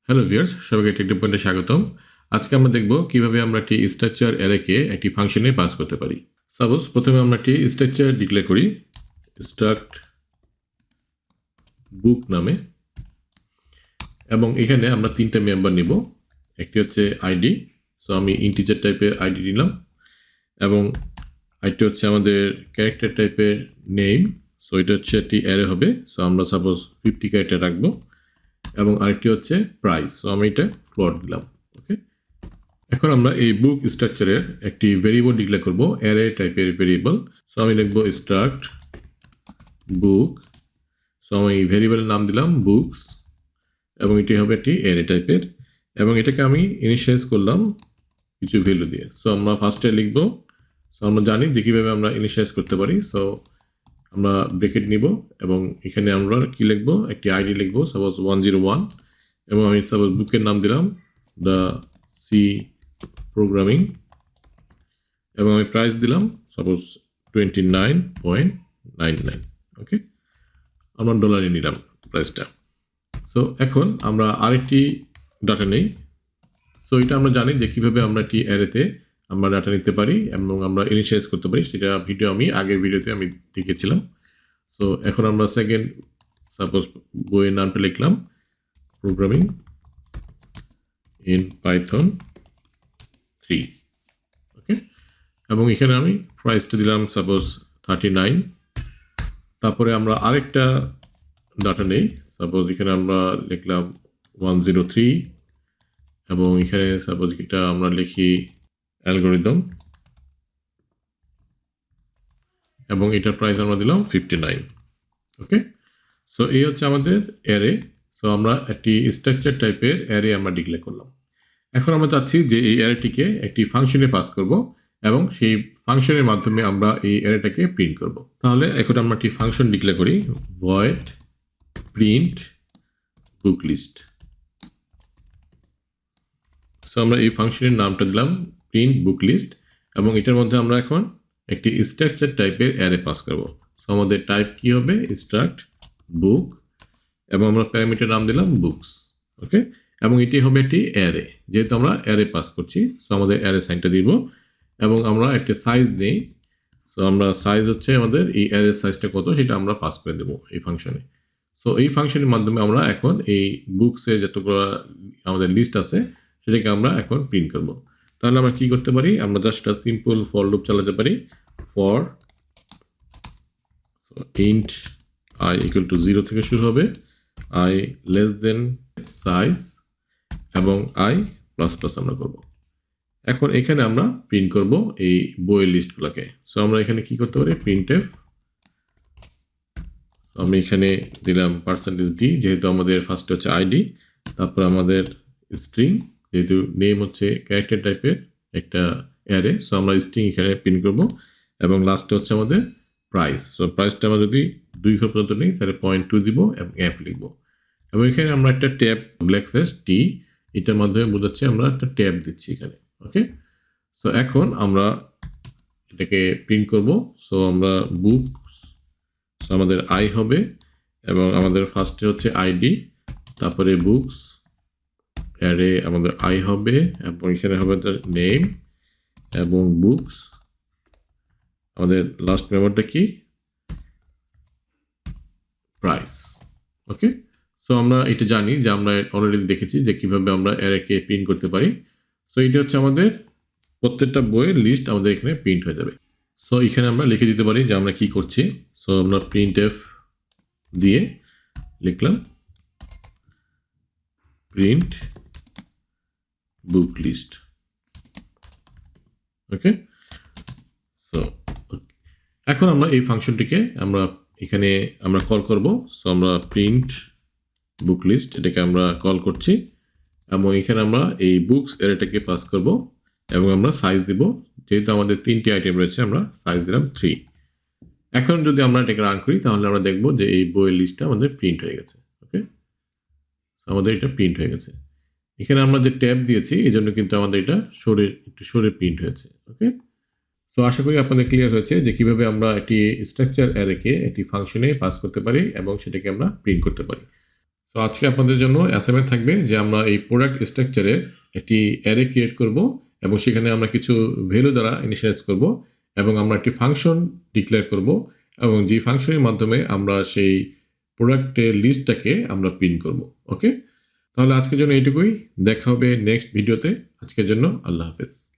Hello viewers, সবাইকে take পয়েন্টে স্বাগতম। আজকে আমরা দেখব কিভাবে আমরা একটি স্ট্রাকচার অ্যারেকে একটি ফাংশনে পাস করতে পারি। সাপোজ প্রথমে আমরা একটি স্ট্রাকচার ডিক্লেয়ার করি স্ট্রাক্ট বুক নামে, এবং এখানে আমরা তিনটা মেম্বার নিব। একটি হচ্ছে আইডি, সো আমি ইন্টিজার টাইপের আইডি নিলাম, এবং আরেকটি হচ্ছে আমাদের ক্যারেক্টার টাইপের নেম, সো এটা হচ্ছে একটি অ্যারে হবে, সো আমরা সাপোজ 50 ক্যারেক্টার রাখবো, এবং আরেকটি হচ্ছে প্রাইস, সো আমি এটা ফ্লোট দিলাম। ওকে, এখন আমরা এই বুক স্ট্রাকচারের একটি ভেরিয়েবল ডিক্লেয়ার করব, অ্যারে টাইপের ভেরিয়েবল। সো আমি লিখবো স্ট্রাক্ট বুক, সো আমি ভেরিয়েবলের নাম দিলাম বুকস, এবং এটি হবে একটি অ্যারে টাইপের, এবং এটাকে আমি ইনিশিয়ালাইজ করলাম কিছু ভ্যালু দিয়ে। সো আমরা ফার্স্টে লিখবো, সো আমরা জানি যে কীভাবে আমরা ইনিশিয়ালাইজ করতে পারি। সো আমরা ব্রেকেট নিব, এবং এখানে আমরা কি লিখবো, একটি আইডি লিখবো সাপোজ 101, এবং আমি সাপোজ বুকের নাম দিলাম দ্য সি প্রোগ্রামিং, এবং আমি প্রাইস দিলাম সাপোজ 29.99। ওকে, আমরা ডলারে নিলাম প্রাইসটা। সো এখন আমরা আরেকটি ডাটা নেই। সো এটা আমরা জানি যে কীভাবে আমরা একটি অ্যারেতে আমরা ডাটা নিতে পারি এবং আমরা ইনিশিয়ালাইজ করতে পারি, সেটা ভিডিও আমি আগের ভিডিওতে আমি দেখেছিলাম। সো এখন আমরা সেকেন্ড সাপোজ বইয়ের নামটা লিখলাম প্রোগ্রামিং ইন পাইথন 3। ওকে, এবং এখানে আমি প্রাইসটা দিলাম সাপোজ 39। তারপরে আমরা আরেকটা ডাটা নেই, সাপোজ এখানে আমরা লিখলাম 103, এবং এখানে সাপোজ এটা আমরা লিখি অ্যালগোরিদম, এবং এটার প্রাইস আমরা দিলাম 59। ওকে, সো এই হচ্ছে আমাদের অ্যারে। সো আমরা একটি স্ট্রাকচার টাইপের অ্যারে আমরা ডিক্লেয়ার করলাম। এখন আমরা চাচ্ছি যে এই অ্যারেটিকে একটি ফাংশনে পাস করব, এবং সেই ফাংশনের মাধ্যমে আমরা এই অ্যারেটাকে প্রিন্ট করব। তাহলে এখন আমরা একটি ফাংশন ডিক্লেয়ার করি void print book list. So আমরা এই ফাংশনের নামটা দিলাম প্রিন্ট বুক লিস্ট, এবং এটার মধ্যে আমরা এখন একটি স্ট্রাকচার টাইপের অ্যারে পাস করব। সো আমাদের টাইপ কি হবে, স্ট্রাক্ট বুক, এবং আমরা প্যারামিটার নাম দিলাম বুকস। ওকে, এবং এটি হবে একটি অ্যারে, যেহেতু আমরা অ্যারে পাস করছি, সো আমাদের অ্যারে সাইনটা দিব, এবং আমরা একটা সাইজ নেই। সো আমরা সাইজ হচ্ছে আমাদের এই অ্যারে সাইজটা কত সেটা আমরা পাস করে দেবো এই ফাংশনে। সো এই ফাংশনের মাধ্যমে আমরা এখন এই বুকসের যতগুলো আমাদের লিস্ট আছে সেটাকে আমরা এখন প্রিন্ট করব। তাহলে আমরা কি করতে পারি, আমরা জাস্ট একটা সিম্পল ফর লুপ চালাতে পারি, for int i equal to 0 থেকে শুরু হবে, i লেস দেন সাইজ, এবং i প্লাস প্লাস আমরা করব। এখন এখানে আমরা প্রিন্ট করব এই বইয়ের লিস্টগুলোকে। সো আমরা এখানে কি করতে পারি, প্রিন্টএফ, আমি এখানে দিলাম %d, যেহেতু আমাদের ফার্স্ট হচ্ছে আইডি, তারপর আমাদের স্ট্রিং, যেহেতু নেম হচ্ছে ক্যারেক্টার টাইপের একটা অ্যারে, সো আমরা স্ট্রিং এখানে প্রিন্ট করব, এবং লাস্টে হচ্ছে আমাদের প্রাইস। সো প্রাইসটা আমরা যদি 2 ঘর পর্যন্ত নেই তাহলে 0.2 দিব এবং অ্যাপ লিখব, এবং এখানে আমরা একটা ট্যাব ব্ল্যাক স্ল্যাশ টি, এটার মাধ্যমে বোঝাচ্ছে আমরা একটা ট্যাব দিচ্ছি এখানে। ওকে, সো এখন আমরা এটাকে প্রিন্ট করব। সো আমরা বুক, সো আমাদের আই হবে, এবং আমাদের ফার্স্টে হচ্ছে আইডি, তারপরে বুকস অ্যারে আমাদের আই হবে, এবং এখানে হবে তার নেম, এবং বুকস আমাদের লাস্ট মেম্বারটা কি, প্রাইস। ওকে, সো আমরা এটা জানি যে আমরা অলরেডি দেখেছি যে কিভাবে আমরা অ্যারেকে প্রিন্ট করতে পারি। সো এটা হচ্ছে আমাদের প্রত্যেকটা বইয়ের লিস্ট আমাদের এখানে প্রিন্ট হয়ে যাবে। সো এখানে আমরা লিখে দিতে পারি যে আমরা কি করছি। সো আমরা প্রিন্টএফ দিয়ে লিখলাম প্রিন্ট বুক লিস্ট। ওকে, সো এখন আমরা এই ফাংশনটিকে আমরা এখানে আমরা কল করব। সো আমরা প্রিন্ট বুক লিস্ট এটাকে আমরা কল করছি, এবং এখানে আমরা এই বুকস অ্যারেটাকে পাস করব, এবং আমরা সাইজ দিব, যেহেতু আমাদের 3টি আইটেম রয়েছে আমরা সাইজ দিলাম 3। এখন যদি আমরা এটাকে রান করি তাহলে আমরা দেখব যে এই বইয়ের লিস্টটা আমাদের প্রিন্ট হয়ে গেছে। ওকে, আমাদের এটা প্রিন্ট হয়ে গেছে। এখানে আমরা যে ট্যাব দিয়েছি এই জন্য কিন্তু আমাদের এটা একটু সরে প্রিন্ট হয়েছে। ওকে, সো আশা করি আপনাদের ক্লিয়ার হয়েছে যে কিভাবে আমরা একটি স্ট্রাকচার অ্যারেকে একটি ফাংশনে পাস করতে পারি এবং সেটাকে আমরা প্রিন্ট করতে পারি। সো তো আজকে আপনাদের জন্য অ্যাসাইনমেন্ট থাকবে যে আমরা এই প্রোডাক্ট স্ট্রাকচারে একটি অ্যারে ক্রিয়েট করব এবং সেখানে আমরা কিছু ভ্যালু দ্বারা ইনিশিয়ালাইজ করব এবং আমরা একটি ফাংশন ডিক্লেয়ার করব এবং যে ফাংশনের মাধ্যমে আমরা সেই প্রোডাক্টের লিস্টটাকে আমরা প্রিন্ট করব। ওকে, তাহলে আজকের জন্য এইটুকুই, দেখা হবে নেক্সট ভিডিওতে। আজকের জন্য আল্লাহ হাফেজ।